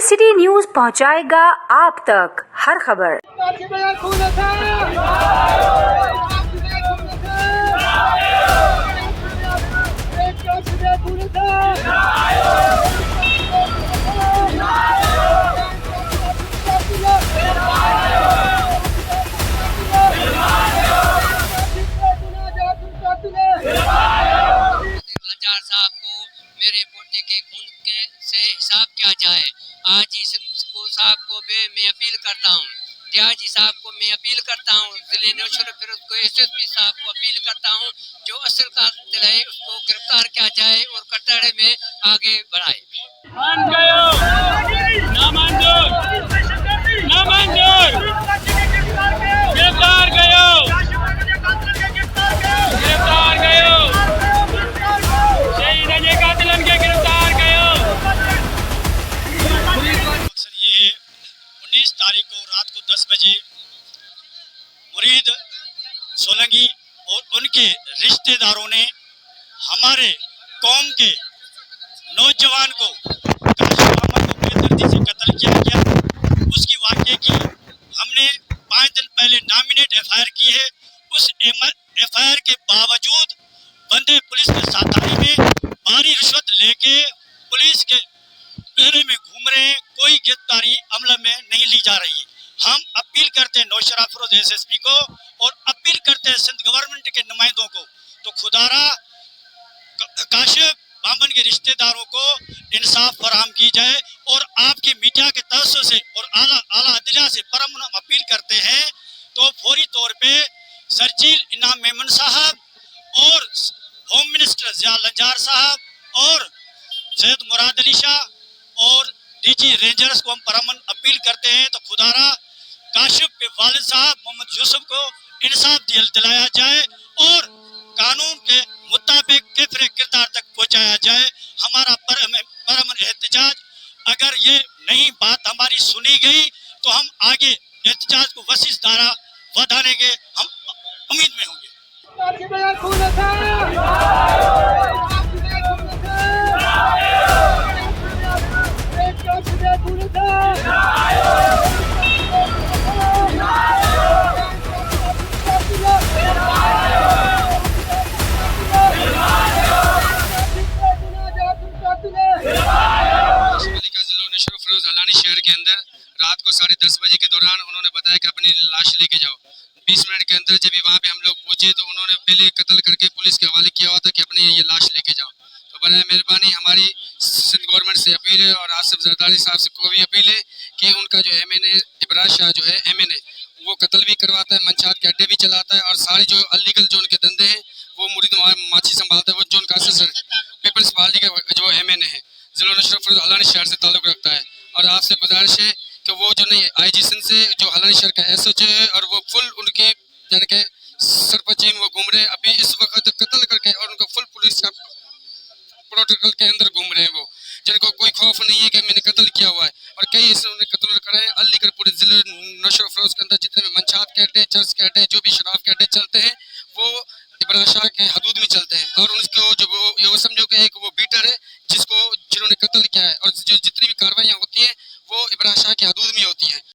City news पहुंचाएगा आप तक हर खबर। साहब को मेरे पोते के खून के से हिसाब किया जाए। आज इसको साहब को मैं अपील करता हूँ, डीआईजी साहब को मैं अपील करता हूँ, जिले नौशेरा फिरोज को एसएसपी साहब को अपील करता हूँ, जो असल कातिल है उसको गिरफ्तार किया जाए और कटघरे में आगे बढ़ाए। ये 19 तारीख को रात को 10 बजे मुरीद सोलंकी और उनके रिश्तेदारों ने हमारे कौम के नौजवान को काशिफ अहमद को बेदर्दी से कत्ल किया गया। उसकी वाक़े की हमने 5 दिन पहले नॉमिनेट एफआईआर की है। उस एफआईआर के बावजूद बंदे पुलिस के साथाई में भारी रिश्वत लेके पुलिस के घेरे में घूम रहे हैं। कोई गिरफ्तारी अमल में नहीं ली जा रही है। हम अपील करते हैं नौशेरा फिरोज एसएसपी को और अपील करते हैं सिंध गवर्नमेंट के नुमाइंदों को, तो खुदारा काशिफ बामन के रिश्तेदारों को इंसाफ फराहम की जाए। और आपकी मीडिया के तवज्जो से और आला अदलिया से परम अपील करते हैं तो फौरी तौर पे सरजील इनाम मेमन साहब और होम मिनिस्टर जिया लंजार साहब और सैयद मुराद अली शाह और डीजी रेंजर्स को हम परमन अपील करते हैं तो खुदारा काशिफ के वालिद साहब मोहम्मद यूसुफ को इंसाफ दिलाया जाए और कानून के मुताबिक किफरे किरदार तक पहुंचाया जाए। हमारा परमन एहतजाज, अगर ये नई बात हमारी सुनी गई तो हम आगे एहतजाज को वसीस दारा बढ़ाने के हम उम्मीद में होंगे। शहर के अंदर रात को 10:30 बजे के दौरान उन्होंने बताया कि अपनी लाश लेके जाओ। 20 मिनट के अंदर जब वहाँ पे हम लोग पहुंचे तो उन्होंने पहले कत्ल करके पुलिस के हवाले किया हुआ था कि अपनी ये लाश लेके जाओ। तो बड़ा मेहरबानी हमारी सिंध गवर्नमेंट से अपील है और आसिफ जरदारी साहब से को भी अपील है कि उनका जो MNA इब्राज शाह जो है MNA वो कत्ल भी करवाता है, मंशात के अड्डे भी चलाता है और सारे जो अलीगल जो उनके धंधे हैं वो मुरीद माछी संभालता है। वो जो उनका पीपल्स पार्टी का जो MNA है जिला नौशेरा फिरोज हल्द्वानी शहर से ताल्लुक रखता है। और आपसे गुजारिश है कि वो जो नहीं IG सिंध से जो हल्द्वानी शहर का SHO है और वो फुल उनके यानी कि सरपंच वो घूम रहे हैं अभी इस वक्त कत्ल करके और उनका फुल पुलिस का प्रोटोकॉल के अंदर घूम रहे हैं वो, जिनको कोई खौफ नहीं है कि मैंने कत्ल किया हुआ है। और कई ऐसे उन्होंने कत्ल करे हैं। अलीगढ़ पूरे जिले नौशेरा फिरोज के अंदर जितने भी मंशात के अड्डे, चर्च के अड्डे, जो भी शराब के अड्डे चलते हैं वो इब्राज शाह के हदूद में चलते हैं। और उसको जो वो समझो कि एक वो बीटर है जिन्होंने कत्ल किया है और जो जितनी भी कार्रवाइयाँ होती हैं वो इब्राज शाह के हदूद में होती हैं।